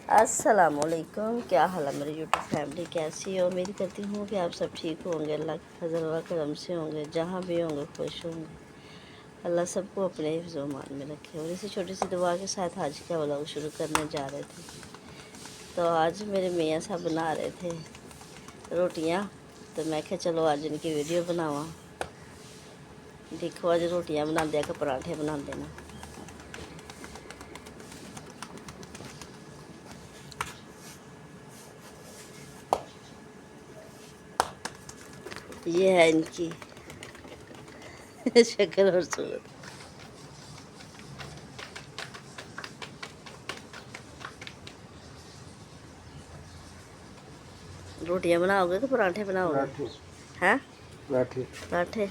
अस्सलामुअलैकुम। क्या हाल है मेरी यूट्यूब फैमिली, कैसी हो? उम्मीद करती हूँ कि आप सब ठीक होंगे, अल्लाह के फजल व करम से होंगे, जहाँ भी होंगे खुश होंगे। अल्लाह सबको अपने हिफ्ज़-ओ-मान में रखे। और इसी छोटी सी दुआ के साथ आज का व्लॉग शुरू करने जा रहे थे। तो आज मेरे मियाँ साहब बना रहे थे रोटियाँ, तो मैं क्या चलो आज इनकी वीडियो बनावा। देखो आज रोटियाँ बना दिया कि पराठे बना देना। ये है इनकी शक्ल और सूरत। रोटियां बनाओगे कि पराठे बनाओगे? हैं? पराठे। पराठे।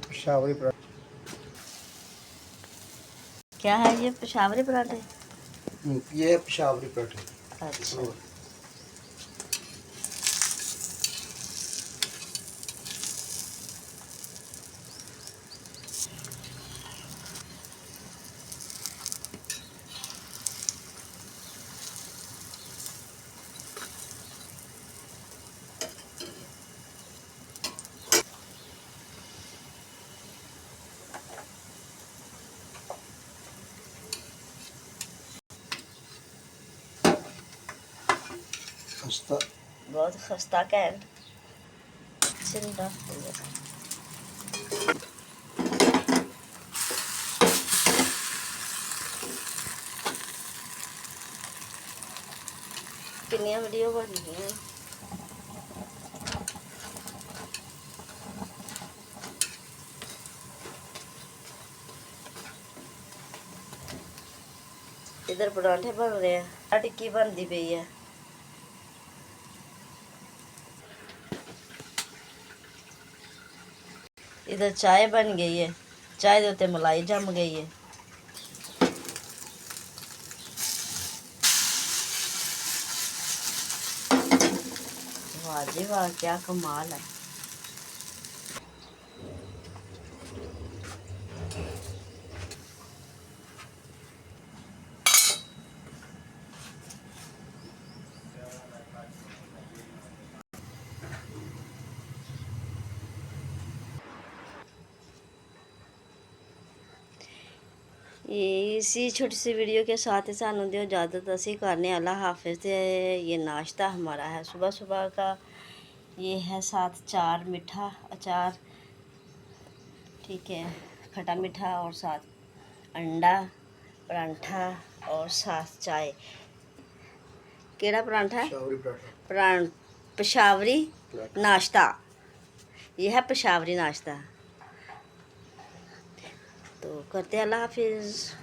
पेशावरी पराठे। क्या है ये? पेशावरी पराठे। ये है पेशावरी पराठे। अच्छा। खस्ता बहुत खस्ता कैंट चिंदा। कितनी वीडियो बन गई है? इधर पराठे बन रहे हैं, टिक्की बनती पई है। इधर चाय बन गई है, चाय के उत्ते मलाई जम गई है। वाह जी वाह, क्या कमाल है। इसी छोटी सी वीडियो के साथ ही सानू दियो इजाज़त। असी करने अल्लाह हाफिज़। ये नाश्ता हमारा है सुबह सुबह का। ये है साथ चार मीठा अचार, ठीक है, खट्टा मीठा, और साथ अंडा परांठा और साथ चाय। केड़ा परांठा है? पेशावरी नाश्ता। यह है पेशावरी नाश्ता। तो करते हैं, अल्लाह हाफिज़।